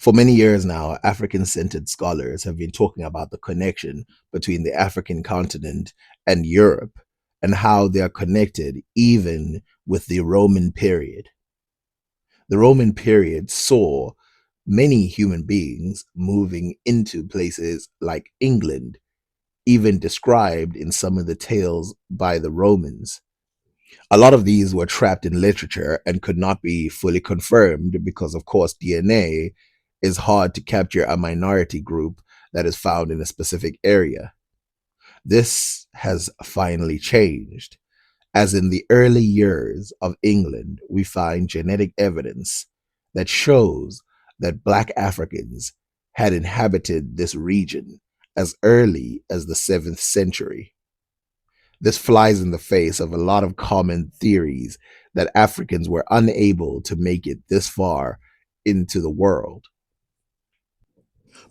For many years now, African centered scholars have been talking about the connection between the African continent and Europe and how they are connected even with the Roman period. The Roman period saw many human beings moving into places like England, even described in some of the tales by the Romans. A lot of these were trapped in literature and could not be fully confirmed because, of course, DNA is hard to capture a minority group that is found in a specific area. This has finally changed, as in the early years of England, we find genetic evidence that shows that Black Africans had inhabited this region as early as the 7th century. This flies in the face of a lot of common theories that Africans were unable to make it this far into the world.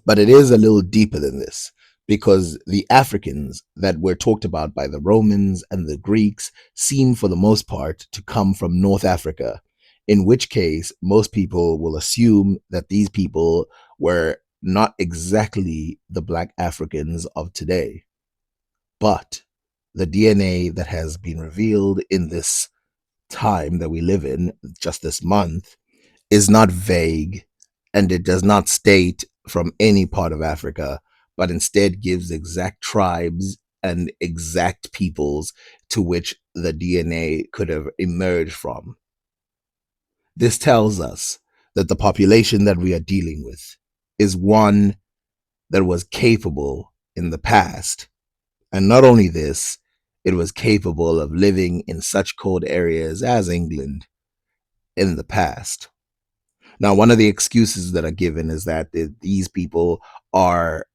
But it is a little deeper than this because the Africans that were talked about by the Romans and the Greeks seem, for the most part, to come from North Africa, in which case most people will assume that these people were not exactly the Black Africans of today. But the DNA that has been revealed in this time that we live in, just this month, is not vague and it does not state from any part of Africa, but instead gives exact tribes and exact peoples to which the DNA could have emerged from. This tells us that the population that we are dealing with is one that was capable in the past. And not only this, it was capable of living in such cold areas as England in the past. Now, one of the excuses that are given is that these people are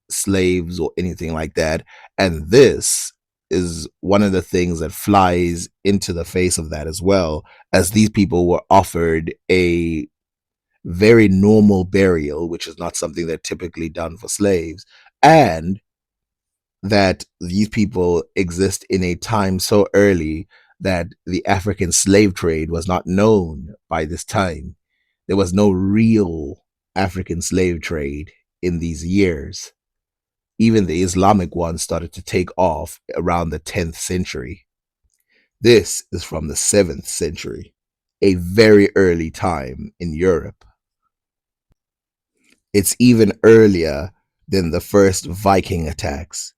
slaves or anything like that. And this is one of the things that flies into the face of that as well, as these people were offered a very normal burial, which is not something that typically done for slaves, and that these people exist in a time so early that the African slave trade was not known by this time. There was no real African slave trade in these years. Even the Islamic one started to take off around the 10th century. This is from the 7th century, a very early time in Europe. It's even earlier than the first Viking attacks.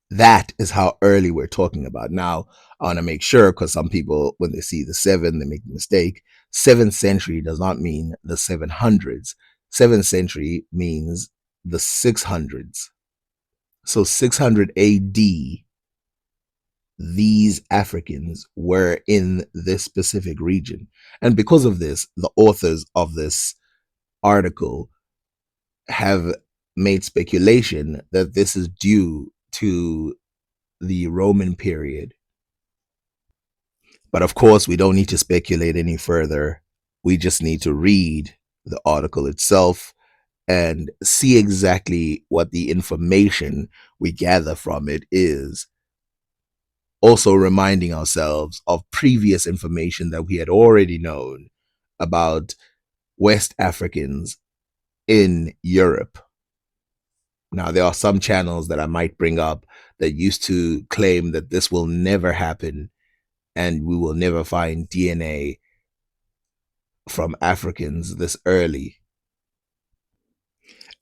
That is how early we're talking about. Now, I want to make sure because some people, when they see the 7, they make the mistake. 7th century does not mean the 700s. 7th century means the 600s. So 600 AD, these Africans were in this specific region. And because of this, the authors of this article have made speculation that this is due to the Roman period. But of course, we don't need to speculate any further. We just need to read the article itself and see exactly what the information we gather from it is. Also, reminding ourselves of previous information that we had already known about West Africans in Europe. Now, there are some channels that I might bring up that used to claim that this will never happen and we will never find DNA from Africans this early.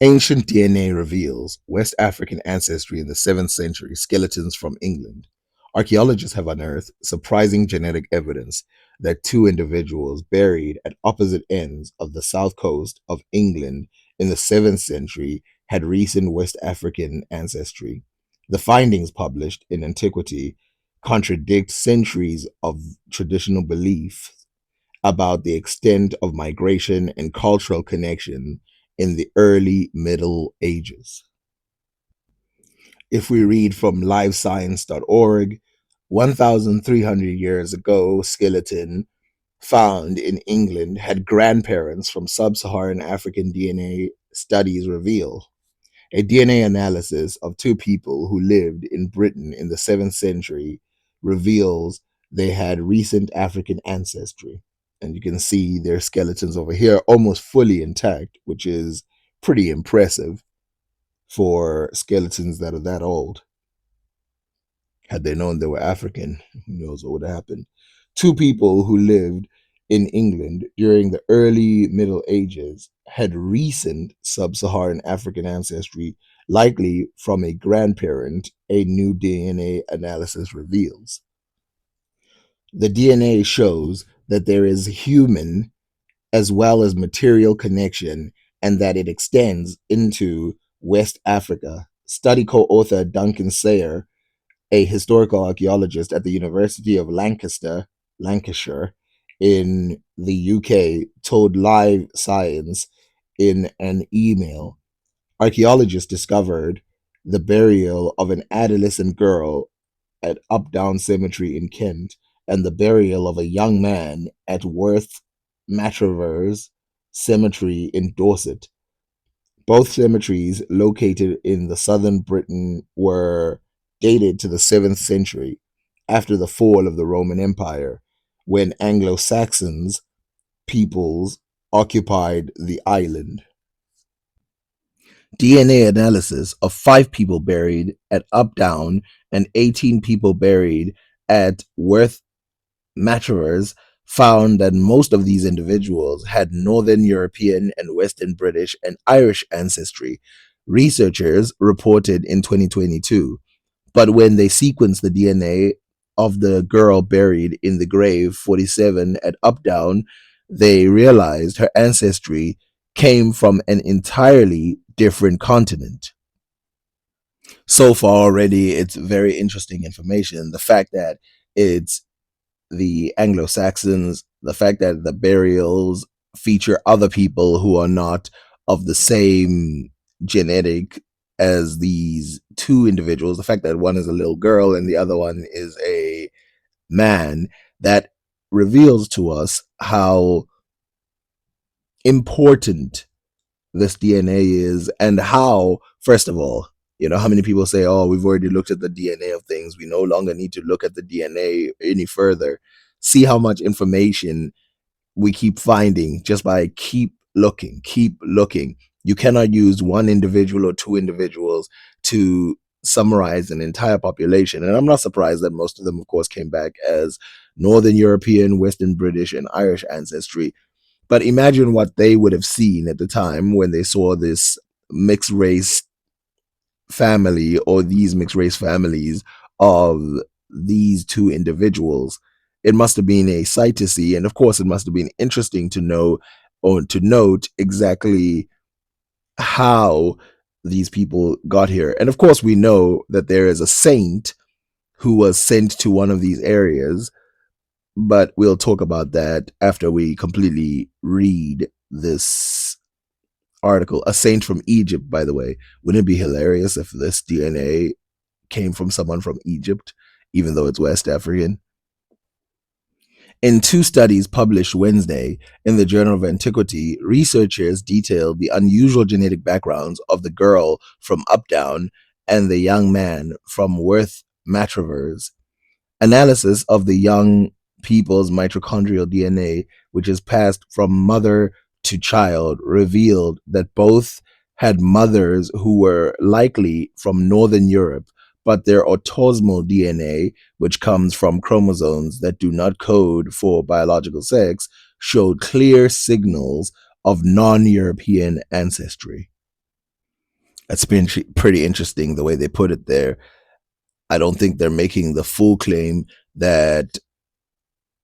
Ancient DNA reveals West African ancestry in the 7th century, skeletons from England. Archaeologists have unearthed surprising genetic evidence that two individuals buried at opposite ends of the south coast of England in the 7th century had recent West African ancestry. The findings, published in Antiquity, contradict centuries of traditional belief about the extent of migration and cultural connection in the early Middle Ages. If we read from livescience.org, 1,300 years ago, skeleton found in England had grandparents from sub Saharan African DNA studies reveal. A DNA analysis of two people who lived in Britain in the 7th century reveals they had recent African ancestry. And you can see their skeletons over here almost fully intact, which is pretty impressive for skeletons that are that old. Had they known they were African, who knows what would have happened. Two people who lived in England during the early Middle Ages had recent sub Saharan African ancestry, likely from a grandparent, a new DNA analysis reveals. The DNA shows that there is human as well as material connection and that it extends into West Africa. Study co author Duncan Sayer, a historical archaeologist at the University of Lancaster, Lancashire, in the UK, told Live Science in an email. Archaeologists discovered the burial of an adolescent girl at Updown Cemetery in Kent and the burial of a young man at Worth Matravers Cemetery in Dorset. Both cemeteries, located in the southern Britain, were dated to the 7th century, after the fall of the Roman Empire, when Anglo Saxons peoples occupied the island. DNA analysis of 5 people buried at Updown and 18 people buried at Worth Matravers found that most of these individuals had Northern European and Western British and Irish ancestry, researchers reported in 2022. But when they sequenced the DNA of the girl buried in the grave 47 at Updown, they realized her ancestry came from an entirely different continent. So far already, it's very interesting information. The fact that it's the Anglo Saxons, the fact that the burials feature other people who are not of the same genetic as these two individuals, the fact that one is a little girl and the other one is a man, that reveals to us how important this DNA is and how, first of all, how many people say, oh, we've already looked at the DNA of things. We no longer need to look at the DNA any further. See how much information we keep finding just by keep looking, keep looking. You cannot use one individual or two individuals to summarize an entire population. And I'm not surprised that most of them, of course, came back as Northern European, Western British, and Irish ancestry. But imagine what they would have seen at the time when they saw this mixed race family or these mixed race families of these two individuals. It must have been a sight to see. And of course, it must have been interesting to know or to note exactly how these people got here. And of course, we know that there is a saint who was sent to one of these areas, but we'll talk about that after we completely read this article. A saint from Egypt, by the way. Wouldn't it be hilarious if this DNA came from someone from Egypt, even though it's West African? In 2 studies published Wednesday in the Journal of Antiquity, researchers detailed the unusual genetic backgrounds of the girl from Updown and the young man from Worth Matravers. Analysis of the young people's mitochondrial DNA, which is passed from mother to child, revealed that both had mothers who were likely from Northern Europe, but their autosomal DNA, which comes from chromosomes that do not code for biological sex, showed clear signals of non European ancestry. That's been pretty interesting the way they put it there. I don't think they're making the full claim that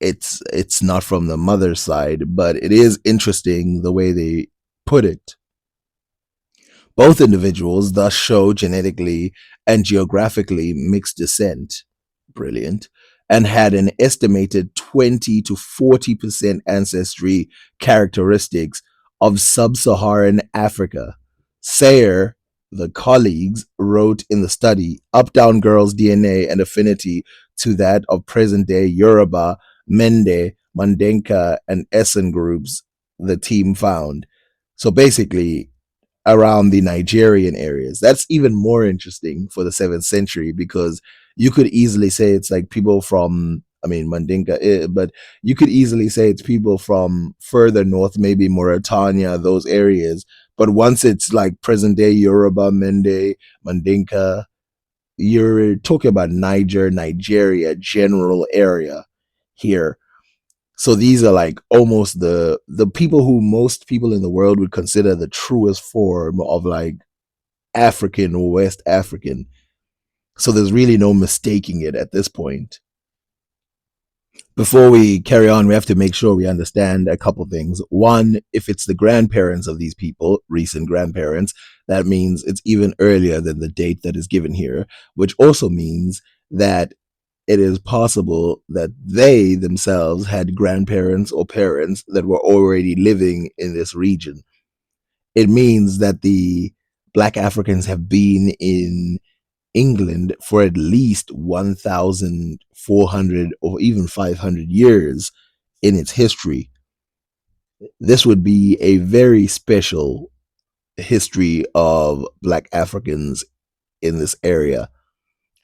it's not from the mother's side, but it is interesting the way they put it. Both individuals thus show genetically and geographically mixed descent. Brilliant. And had an estimated 20 to 40% ancestry characteristics of sub Saharan Africa. Sayer, the colleagues, wrote in the study Updown girls' DNA and affinity to that of present day Yoruba, Mende, Mandenka, and Essen groups the team found. So basically, around the Nigerian areas. That's even more interesting for the 7th century because you could easily say it's like people from I mean, Mandinka, but you could easily say it's people from further north, maybe Mauritania, those areas. But once it's like present day Yoruba, Mende, Mandinka, you're talking about Niger, Nigeria, general area here. So these are like almost the people who most people in the world would consider the truest form of like African or West African. So there's really no mistaking it at this point. Before we carry on, we have to make sure we understand a couple things. One, if it's the grandparents of these people, recent grandparents, that means it's even earlier than the date that is given here, which also means that it is possible that they themselves had grandparents or parents that were already living in this region. It means that the Black Africans have been in England for at least 1,400 or even 500 years in its history. This would be a very special history of Black Africans in this area.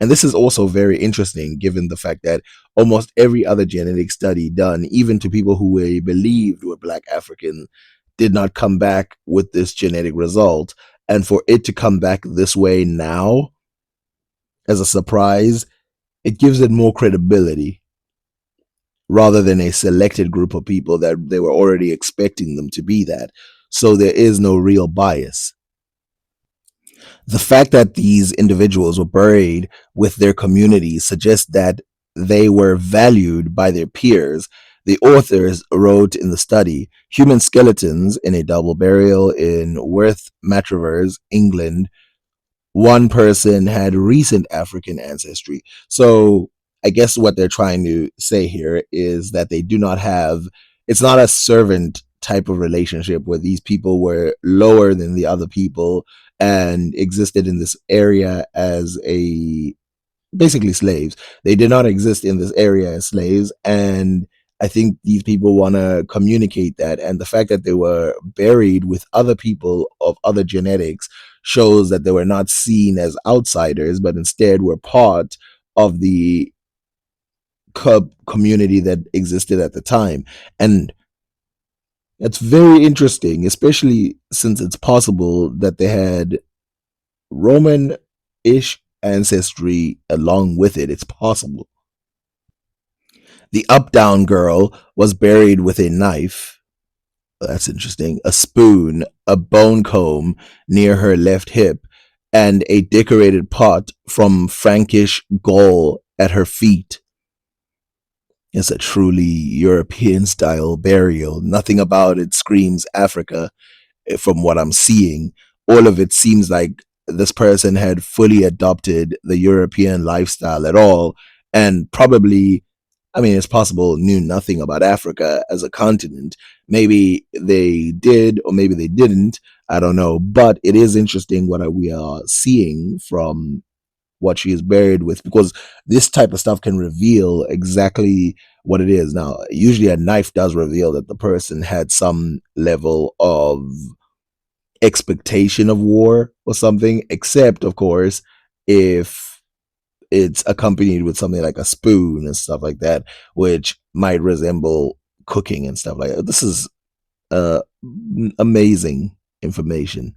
And this is also very interesting given the fact that almost every other genetic study done, even to people who were believed were Black African, did not come back with this genetic result. And for it to come back this way now as a surprise, it gives it more credibility rather than a selected group of people that they were already expecting them to be that. So there is no real bias. The fact that these individuals were buried with their communities suggests that they were valued by their peers. The authors wrote in the study human skeletons in a double burial in Worth Matravers, England. One person had recent African ancestry. So I guess what they're trying to say here is that they do not have, it's not a servant type of relationship where these people were lower than the other people and existed in this area as a basically slaves. They did not exist in this area as slaves. And I think these people want to communicate that. And the fact that they were buried with other people of other genetics shows that they were not seen as outsiders, but instead were part of the community that existed at the time. And it's very interesting, especially since it's possible that they had Roman ish ancestry along with it. It's possible. The up down girl was buried with a knife. That's interesting. A spoon, a bone comb near her left hip, and a decorated pot from Frankish Gaul at her feet. It's a truly European style burial. Nothing about it screams Africa from what I'm seeing. All of it seems like this person had fully adopted the European lifestyle at all, and probably, I mean, it's possible, knew nothing about Africa as a continent. Maybe they did, or maybe they didn't. I don't know. But it is interesting what we are seeing from what she is buried with, because this type of stuff can reveal exactly what it is. Now, usually a knife does reveal that the person had some level of expectation of war or something, except, of course, if it's accompanied with something like a spoon and stuff like that, which might resemble cooking and stuff like that. This is uh, amazing information.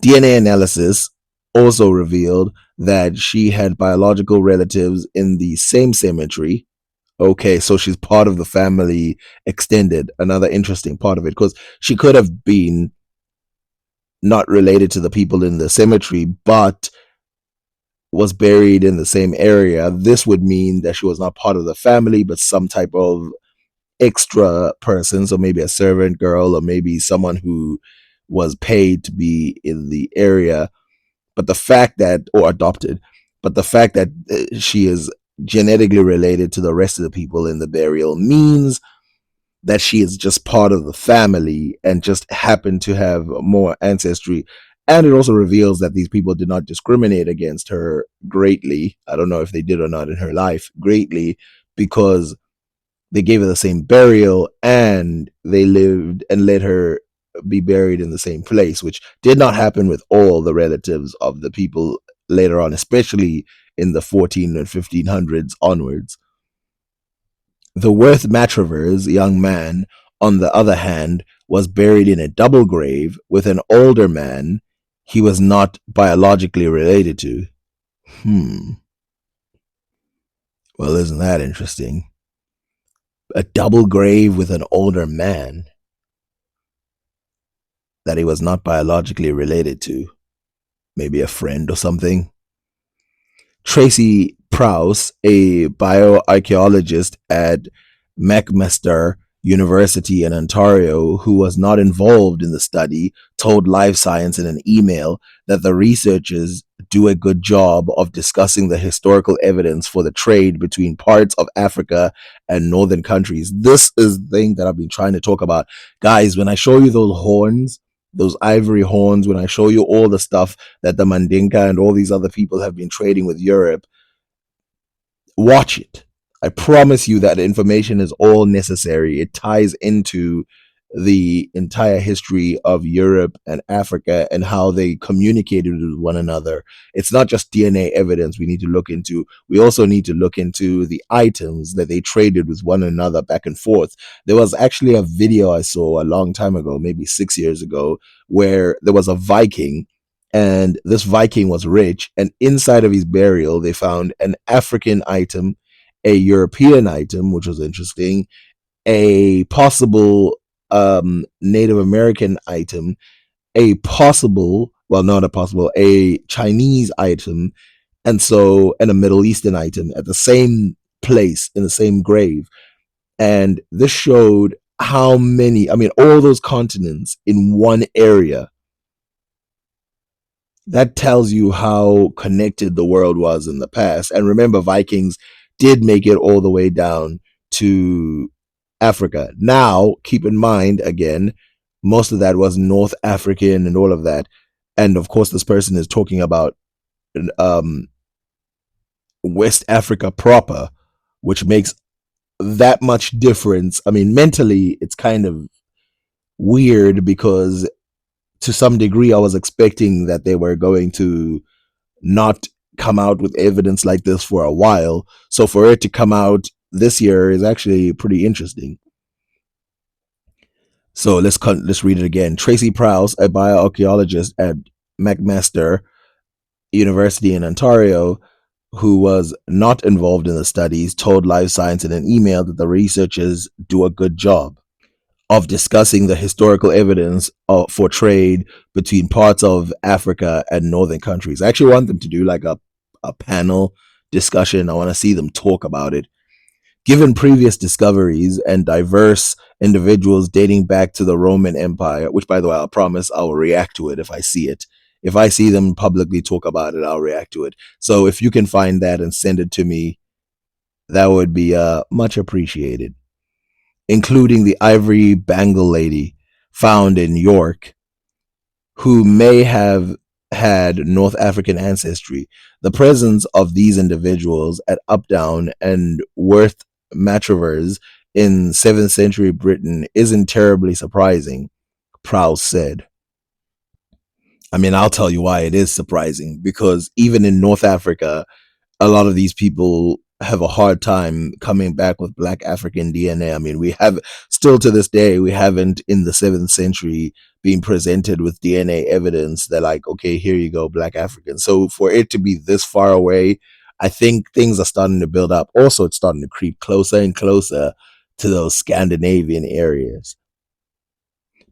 DNA analysis also revealed that she had biological relatives in the same cemetery. Okay, so she's part of the family extended. Another interesting part of it, because she could have been not related to the people in the cemetery, but was buried in the same area. This would mean that she was not part of the family, but some type of extra person. So maybe a servant girl, or maybe someone who was paid to be in the area. But the fact that, or adopted, but the fact that she is genetically related to the rest of the people in the burial means that she is just part of the family and just happened to have more ancestry. And it also reveals that these people did not discriminate against her greatly. I don't know if they did or not in her life greatly, because they gave her the same burial and they lived and let her be buried in the same place, which did not happen with all the relatives of the people later on, especially in the 14 and 1500s onwards. The Worth Matravers young man, on the other hand, was buried in a double grave with an older man he was not biologically related to. Hmm. Well, isn't that interesting? A double grave with an older man that he was not biologically related to. Maybe a friend or something. Tracy Prowse, a bioarchaeologist at McMaster University in Ontario, who was not involved in the study, told Live Science in an email that the researchers do a good job of discussing the historical evidence for the trade between parts of Africa and northern countries. This is the thing that I've been trying to talk about. Guys, when I show you those horns, those ivory horns, when I show you all the stuff that the Mandinka and all these other people have been trading with Europe, watch it. I promise you that information is all necessary. It ties into the entire history of Europe and Africa and how they communicated with one another. It's not just DNA evidence we need to look into. We also need to look into the items that they traded with one another back and forth. There was actually a video I saw a long time ago, maybe 6 years ago, where there was a Viking, and this Viking was rich, and inside of his burial they found an African item, a European item, which was interesting, a possible Native American item, a possible, well, not a possible, a Chinese item, and a Middle Eastern item at the same place in the same grave. And this showed how many, I mean, all those continents in one area. That tells you how connected the world was in the past. And remember, Vikings did make it all the way down to Africa. Now, keep in mind, again, most of that was North African and all of that. And of course, this person is talking about um, West Africa proper, which makes that much difference. I mean, mentally, it's kind of weird because to some degree, I was expecting that they were going to not come out with evidence like this for a while. So for it to come out this year is actually pretty interesting. So let's read it again. Tracy Prowse, a bioarchaeologist at McMaster University in Ontario, who was not involved in the studies, told Live Science in an email that the researchers do a good job of discussing the historical evidence for trade between parts of Africa and northern countries. I actually want them to do like a panel discussion. I want to see them talk about it. Given previous discoveries and diverse individuals dating back to the Roman Empire, which by the way, I promise I will react to it if I see it. If I see them publicly talk about it, I'll react to it. So if you can find that and send it to me, that would be much appreciated, including the ivory bangle lady found in York, who may have had North African ancestry. The presence of these individuals at Updown and Worth Matravers in 7th century Britain isn't terribly surprising, Prowse said. I mean, I'll tell you why it is surprising, because even in North Africa, a lot of these people have a hard time coming back with Black African DNA. I mean, we have still to this day, we haven't in the 7th century been presented with DNA evidence that, like, okay, here you go, Black African. So for it to be this far away, I think things are starting to build up. Also, it's starting to creep closer and closer to those Scandinavian areas.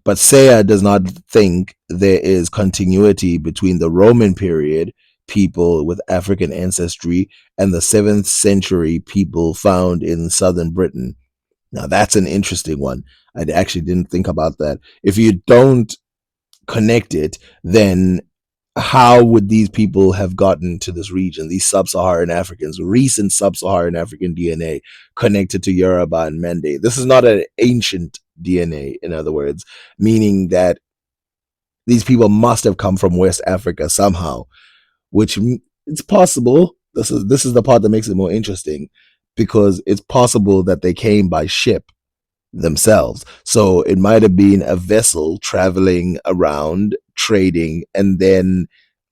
But Saya does not think there is continuity between the Roman period people with African ancestry and the 7th century people found in southern Britain. Now, that's an interesting one. I actually didn't think about that. If you don't connect it, then how would these people have gotten to this region? These sub-Saharan Africans, recent sub-Saharan African DNA connected to Yoruba and Mende. This is not an ancient DNA, in other words, meaning that these people must have come from West Africa somehow, which it's possible. This is the part that makes it more interesting, because it's possible that they came by ship themselves. So it might have been a vessel traveling around trading, and then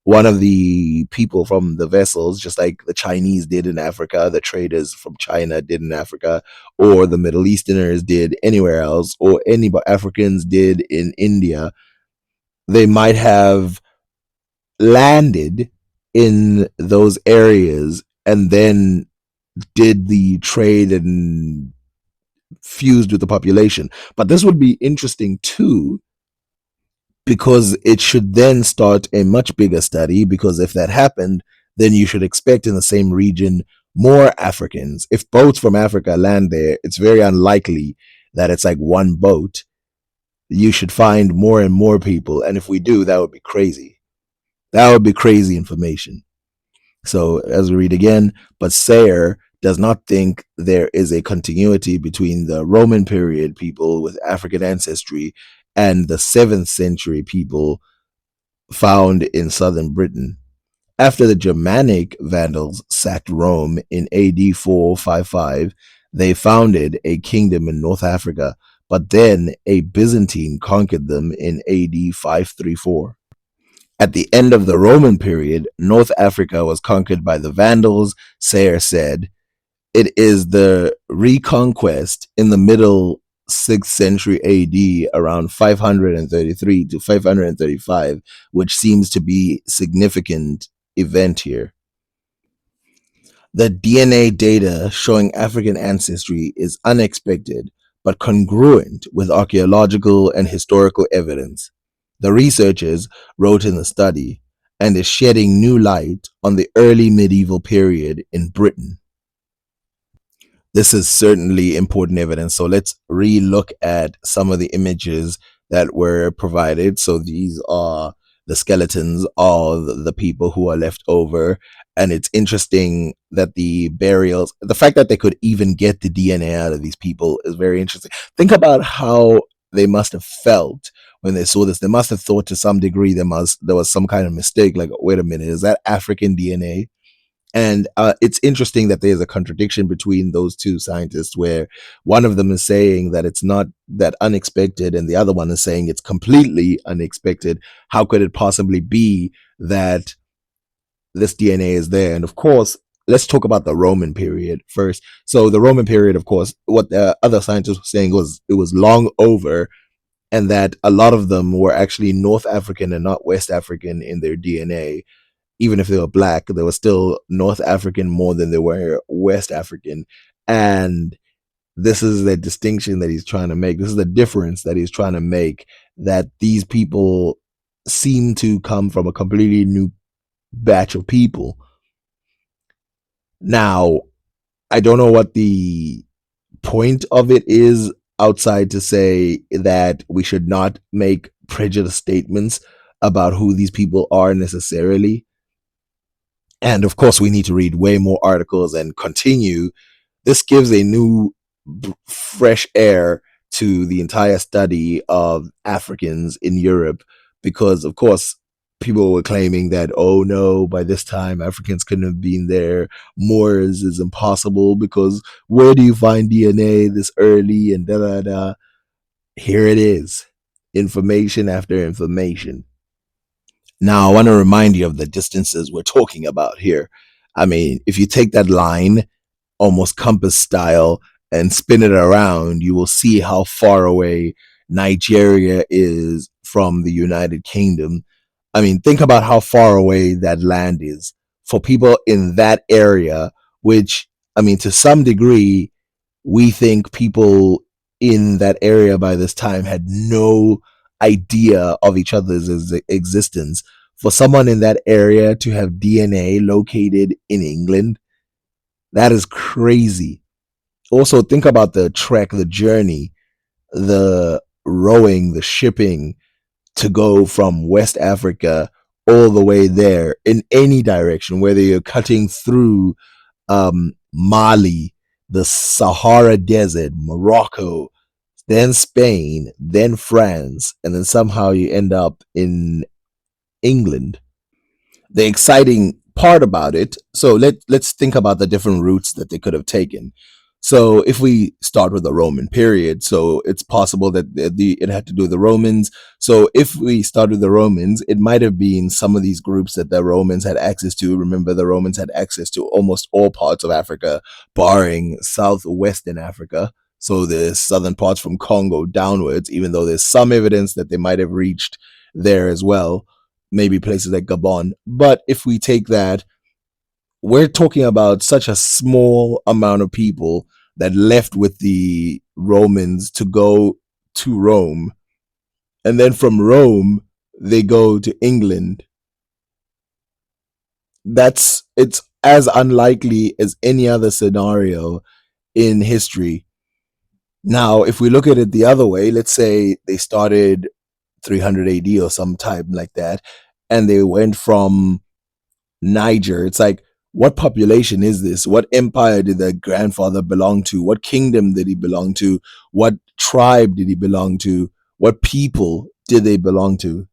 one of the people from the vessels, just like the Chinese did in Africa, the traders from China did in Africa, or the Middle Easterners did anywhere else, or any Africans did in India, they might have landed in those areas and then did the trade and fused with the population. But this would be interesting too, because it should then start a much bigger study. Because if that happened, then you should expect in the same region more Africans. If boats from Africa land there, it's very unlikely that it's like one boat. You should find more and more people. And if we do, that would be crazy. That would be crazy information. So, as we read again, but Sayer does not think there is a continuity between the Roman period people with African ancestry and the 7th century people found in southern Britain. After the Germanic Vandals sacked Rome in AD 455, they founded a kingdom in North Africa, but then a Byzantine conquered them in AD 534. At the end of the Roman period, North Africa was conquered by the Vandals, Sayer said. It is the reconquest in the middle 6th century AD, around 533 to 535, which seems to be a significant event here. The DNA data showing African ancestry is unexpected but congruent with archaeological and historical evidence. The researchers wrote in the study and is shedding new light on the early medieval period in Britain. This is certainly important evidence. So let's re-look at some of the images that were provided. So these are the skeletons of the people who are left over. And it's interesting that the burials, the fact that they could even get the DNA out of these people is very interesting. Think about how they must have felt when they saw this. They must have thought to some degree there was some kind of mistake. Like, wait a minute, is that African DNA? And it's interesting that there's a contradiction between those two scientists, where one of them is saying that it's not that unexpected, and the other one is saying it's completely unexpected. How could it possibly be that this DNA is there? And of course, let's talk about the Roman period first. So the Roman period, of course, what the other scientists were saying was it was long over, and that a lot of them were actually North African and not West African in their DNA. Even if they were black, they were still North African more than they were West African. And this is the distinction that he's trying to make. This is the difference that he's trying to make, that these people seem to come from a completely new batch of people. Now, I don't know what the point of it is outside to say that we should not make prejudiced statements about who these people are necessarily. And of course, we need to read way more articles and continue. This gives a new, fresh air to the entire study of Africans in Europe, because, of course, people were claiming that, oh no, by this time Africans couldn't have been there. Moors is impossible because where do you find DNA this early and da da da. Here it is, information after information. Now, I want to remind you of the distances we're talking about here. I mean, if you take that line, almost compass style, and spin it around, you will see how far away Nigeria is from the United Kingdom. I mean, think about how far away that land is for people in that area, which, I mean, to some degree, we think people in that area by this time had no idea of each other's existence. For someone in that area to have DNA located in England, that is crazy. Also, think about the trek, the journey, the rowing, the shipping to go from West Africa all the way there in any direction, whether you're cutting through Mali, the Sahara Desert, Morocco, then Spain, then France, and then somehow you end up in England. The exciting part about it, so let's think about the different routes that they could have taken. So if we start with the Roman period, so it's possible that it had to do with the Romans. So if we start with the Romans, it might have been some of these groups that the Romans had access to. Remember, the Romans had access to almost all parts of Africa, barring southwestern Africa. So the southern parts from Congo downwards, even though there's some evidence that they might have reached there as well, maybe places like Gabon. But if we take that, we're talking about such a small amount of people that left with the Romans to go to Rome. And then from Rome, they go to England. It's as unlikely as any other scenario in history. Now, if we look at it the other way, let's say they started 300 AD or some time like that, and they went from Niger. It's like, what population is this? What empire did their grandfather belong to? What kingdom did he belong to? What tribe did he belong to? What people did they belong to?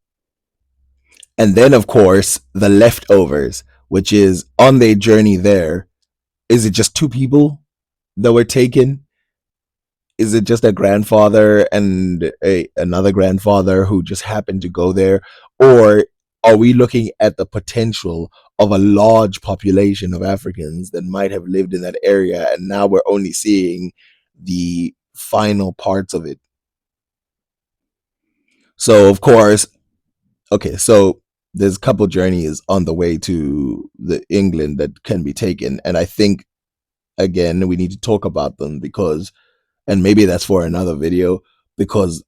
And then, of course, the leftovers, which is on their journey there. Is it just two people that were taken? Is it just a grandfather and another grandfather who just happened to go there? Or are we looking at the potential of a large population of Africans that might have lived in that area, and now we're only seeing the final parts of it? So, of course, okay, so there's a couple journeys on the way to the England that can be taken, and I think again we need to talk about them because, and maybe that's for another video, because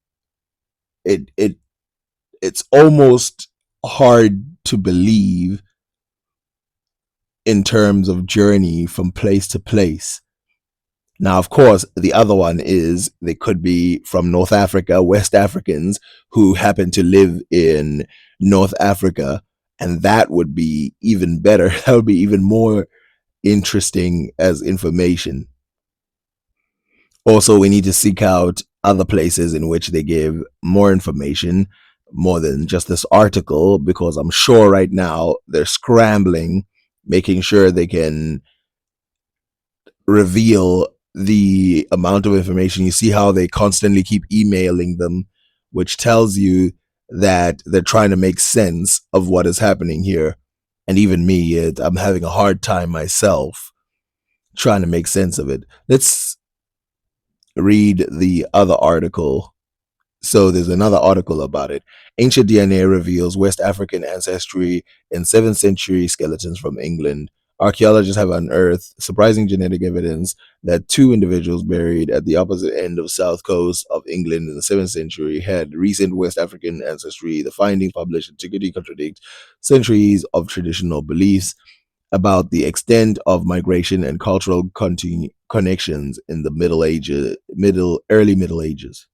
it it's almost hard to believe in terms of journey from place to place. Now, of course, the other one is they could be from North Africa, West Africans who happen to live in North Africa, and that would be even better. That would be even more interesting as information. Also, we need to seek out other places in which they give more information, more than just this article, because I'm sure right now they're scrambling, making sure they can reveal the amount of information. You see how they constantly keep emailing them, which tells you that they're trying to make sense of what is happening here. And even me, I'm having a hard time myself trying to make sense of it. Let's read the other article. So there's another article about it. Ancient DNA reveals West African ancestry in 7th century skeletons from England. Archaeologists have unearthed surprising genetic evidence that two individuals buried at the opposite end of south coast of England in the 7th century had recent West African ancestry. The finding, published in Antiquity, contradicts centuries of traditional beliefs about the extent of migration and cultural connections in the early Middle Ages.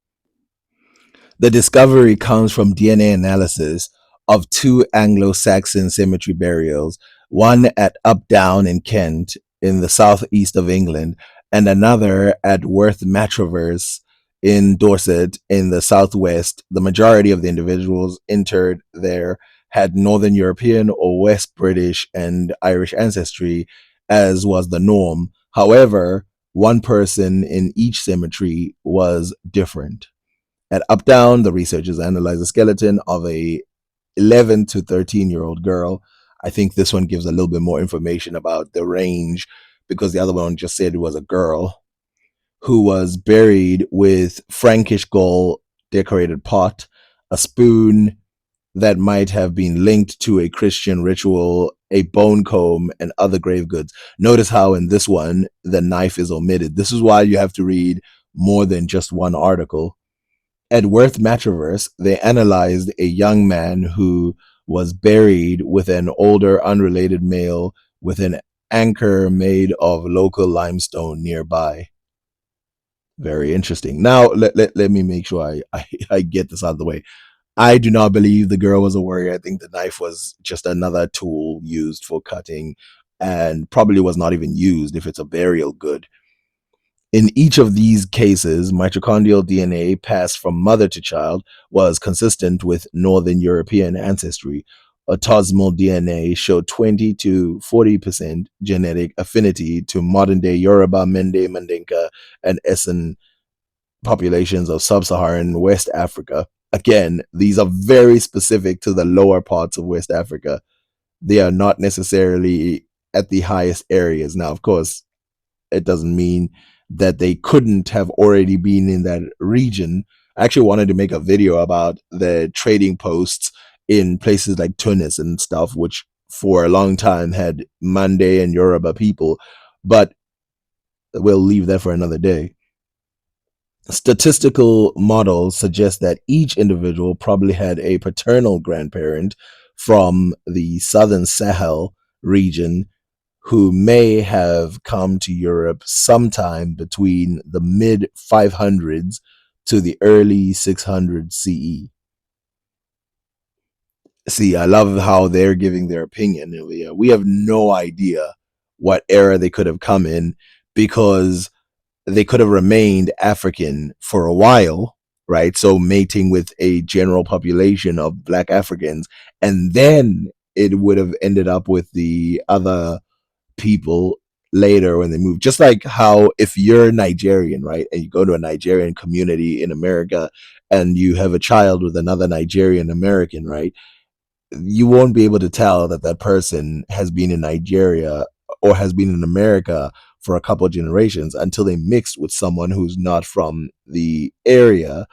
The discovery comes from DNA analysis of two Anglo Saxon cemetery burials, one at Updown in Kent, in the southeast of England, and another at Worth Matravers in Dorset, in the southwest. The majority of the individuals interred there had Northern European or West British and Irish ancestry, as was the norm. However, one person in each cemetery was different. At Updown, the researchers analyzed the skeleton of a 11 to 13-year-old girl. I think this one gives a little bit more information about the range, because the other one just said it was a girl who was buried with Frankish gall decorated pot, a spoon that might have been linked to a Christian ritual, a bone comb, and other grave goods. Notice how in this one the knife is omitted. This is why you have to read more than just one article. At Worth Matravers, they analyzed a young man who was buried with an older, unrelated male with an anchor made of local limestone nearby. Very interesting. Now, let me make sure I get this out of the way. I do not believe the girl was a warrior. I think the knife was just another tool used for cutting, and probably was not even used if it's a burial good. In each of these cases, mitochondrial DNA passed from mother to child was consistent with Northern European ancestry. autosomal DNA showed 20 to 40% genetic affinity to modern day Yoruba, Mende, Mandinka, and Esan populations of sub Saharan West Africa. Again, these are very specific to the lower parts of West Africa. They are not necessarily at the highest areas. Now, of course, it doesn't mean that they couldn't have already been in that region. I actually wanted to make a video about the trading posts in places like Tunis and stuff, which for a long time had Mande and Yoruba people, but we'll leave that for another day. Statistical models suggest that each individual probably had a paternal grandparent from the southern Sahel region who may have come to Europe sometime between the mid 500s to the early 600s CE. See, I love how they're giving their opinion. We have no idea what era they could have come in because they could have remained African for a while, right? So mating with a general population of Black Africans, and then it would have ended up with the other people later when they move. Just like how if you're Nigerian, right, and you go to a Nigerian community in America and you have a child with another Nigerian American, right, you won't be able to tell that that person has been in Nigeria or has been in America for a couple of generations until they mixed with someone who's not from the area.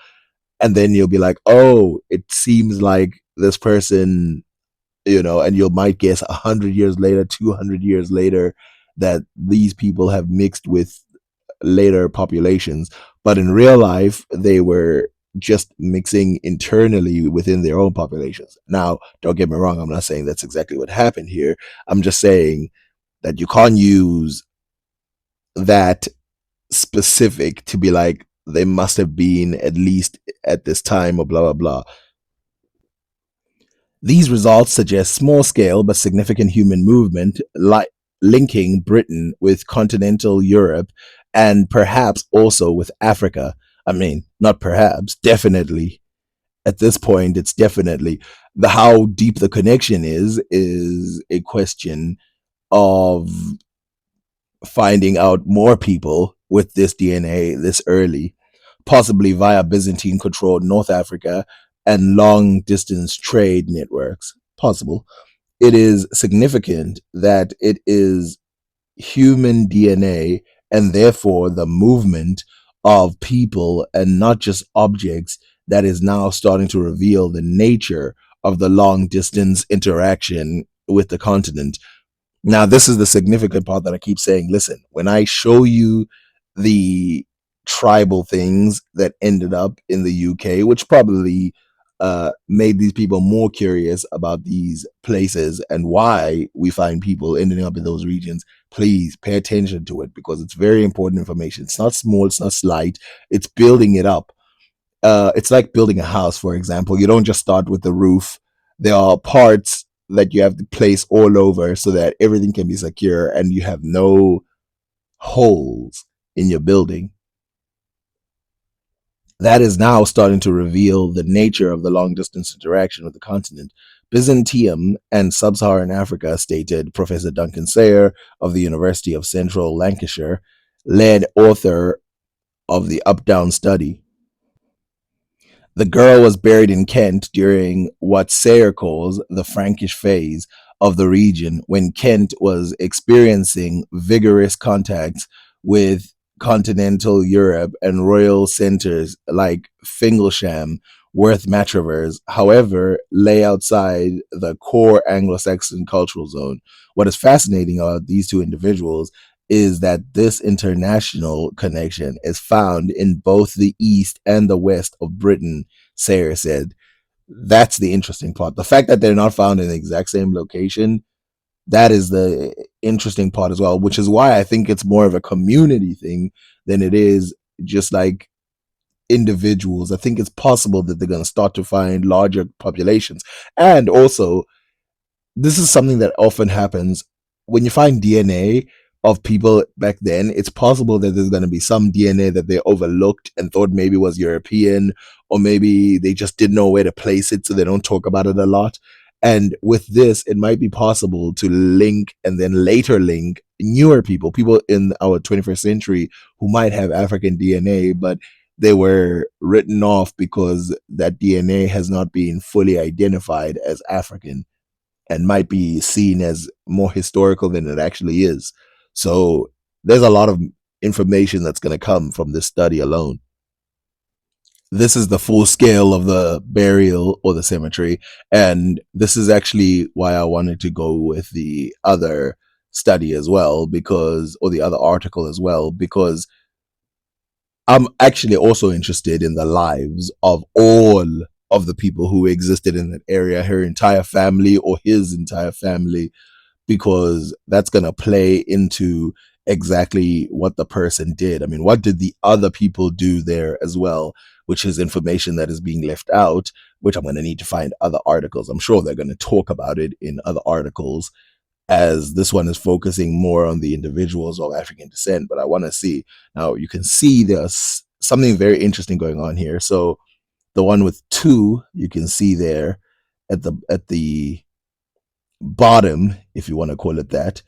And then you'll be like, oh, it seems like this person, and you might guess 100 years later, 200 years later, that these people have mixed with later populations. But in real life, they were just mixing internally within their own populations. Now, don't get me wrong, I'm not saying that's exactly what happened here. I'm just saying that you can't use that specific to be like, they must have been at least at this time or blah, blah, blah. These results suggest small scale but significant human movement linking Britain with continental Europe and perhaps also with Africa. I mean, not perhaps, definitely. At this point, it's definitely the how deep the connection is a question of finding out more people with this DNA this early, possibly via Byzantine controlled North Africa and long distance trade networks. Possible. It is significant that it is human DNA and therefore the movement of people and not just objects that is now starting to reveal the nature of the long distance interaction with the continent. Now, this is the significant part that I keep saying. Listen, when I show you the tribal things that ended up in the UK, which probably made these people more curious about these places and why we find people ending up in those regions, please pay attention to it because it's very important information. It's not small, it's not slight, it's building it up. It's like building a house, for example. You don't just start with the roof. There are parts that you have to place all over so that everything can be secure and you have no holes in your building. That is now starting to reveal the nature of the long distance interaction with the continent. Byzantium and Sub Saharan Africa, stated Professor Duncan Sayer of the University of Central Lancashire, lead author of the Up Down study. The girl was buried in Kent during what Sayer calls the Frankish phase of the region, when Kent was experiencing vigorous contacts with continental Europe and royal centers like Fingalsham, Worth Matravers, however, lay outside the core Anglo Saxon cultural zone. What is fascinating about these two individuals is that this international connection is found in both the east and the west of Britain, Sayer said. That's the interesting part. The fact that they're not found in the exact same location, that is the interesting part as well, which is why I think it's more of a community thing than it is just like individuals. I think it's possible that they're going to start to find larger populations. And also, this is something that often happens when you find DNA of people back then. It's possible that there's going to be some DNA that they overlooked and thought maybe was European, or maybe they just didn't know where to place it, so they don't talk about it a lot. And with this, it might be possible to link and then later link newer people, people in our 21st century who might have African DNA, but they were written off because that DNA has not been fully identified as African and might be seen as more historical than it actually is. So there's a lot of information that's going to come from this study alone. This is the full scale of the burial or the cemetery. And this is actually why I wanted to go with the other study as well, because, or the other article as well, because I'm actually also interested in the lives of all of the people who existed in that area, her entire family or his entire family, because that's going to play into exactly what the person did. I mean, what did the other people do there as well, which is information that is being left out, which I'm going to need to find other articles. I'm sure they're going to talk about it in other articles, as this one is focusing more on the individuals of African descent. But I want to see, now you can see there's something very interesting going on here. So the one with two, you can see there at the bottom, if you want to call it that,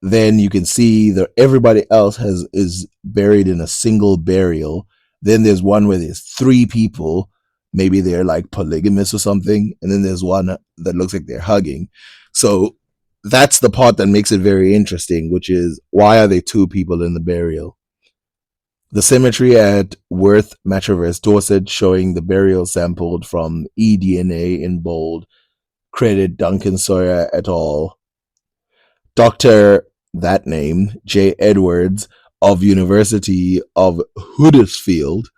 then you can see that everybody else has is buried in a single burial. Then there's one where there's three people, maybe they're like polygamous or something, and then there's one that looks like they're hugging. So that's the part that makes it very interesting, which is why are there two people in the burial? The cemetery at Worth, Matravers, Dorset, showing the burial sampled from eDNA in bold. Credit Duncan Sawyer et al. Dr. that name, J. Edwards of University of Huddersfield,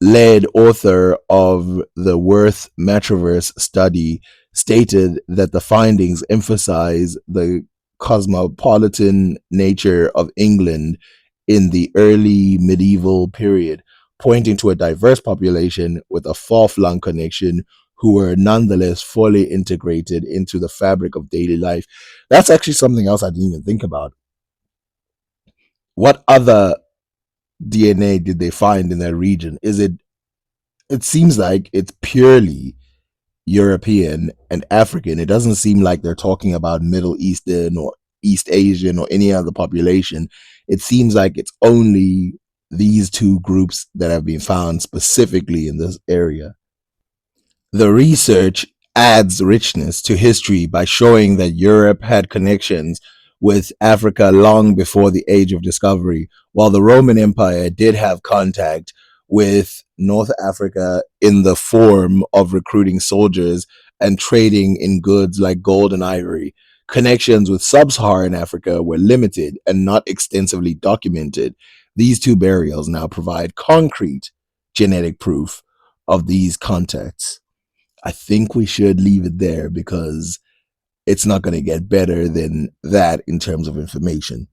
lead author of the Worth Matravers study, stated that the findings emphasize the cosmopolitan nature of England in the early medieval period, pointing to a diverse population with a far-flung connection who were nonetheless fully integrated into the fabric of daily life. That's actually something else I didn't even think about. What other DNA did they find in that region? It seems like it's purely European and African. It doesn't seem like they're talking about Middle Eastern or East Asian or any other population. It seems like it's only these two groups that have been found specifically in this area. The research adds richness to history by showing that Europe had connections with Africa long before the Age of Discovery, while the Roman Empire did have contact with North Africa in the form of recruiting soldiers and trading in goods like gold and ivory. Connections with sub-Saharan Africa were limited and not extensively documented. These two burials now provide concrete genetic proof of these contacts. I think we should leave it there because it's not going to get better than that in terms of information.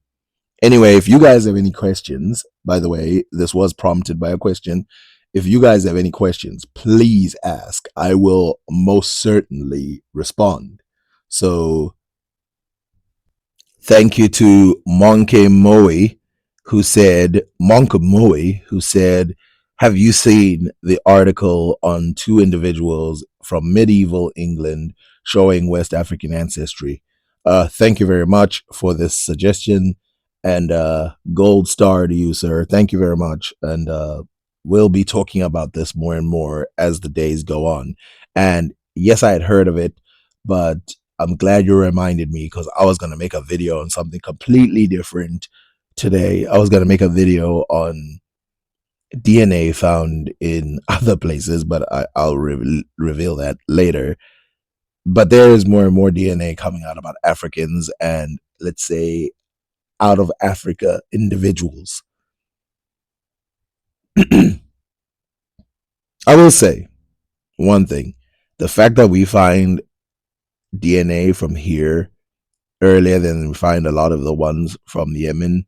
Anyway, if you guys have any questions, by the way, this was prompted by a question. If you guys have any questions, please ask. I will most certainly respond. So thank you to Monk Moe, who said, have you seen the article on two individuals from medieval England showing West African ancestry? Thank you very much for this suggestion, and gold star to you, sir. Thank you very much. And we'll be talking about this more and more as the days go on. And yes, I had heard of it, but I'm glad you reminded me, because I was going to make a video on something completely different today. I was going to make a video on DNA found in other places, but I'll reveal that later. But there is more and more DNA coming out about Africans and, let's say, out of Africa individuals. I will say one thing: the fact that we find DNA from here earlier than we find a lot of the ones from Yemen,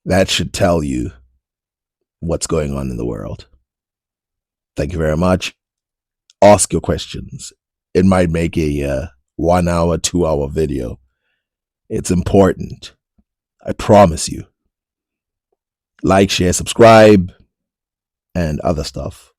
that should tell you what's going on in the world. Thank you very much. Ask your questions. It might make a 1 hour, 2 hour video. It's important. I promise you. Like, share, subscribe, and other stuff.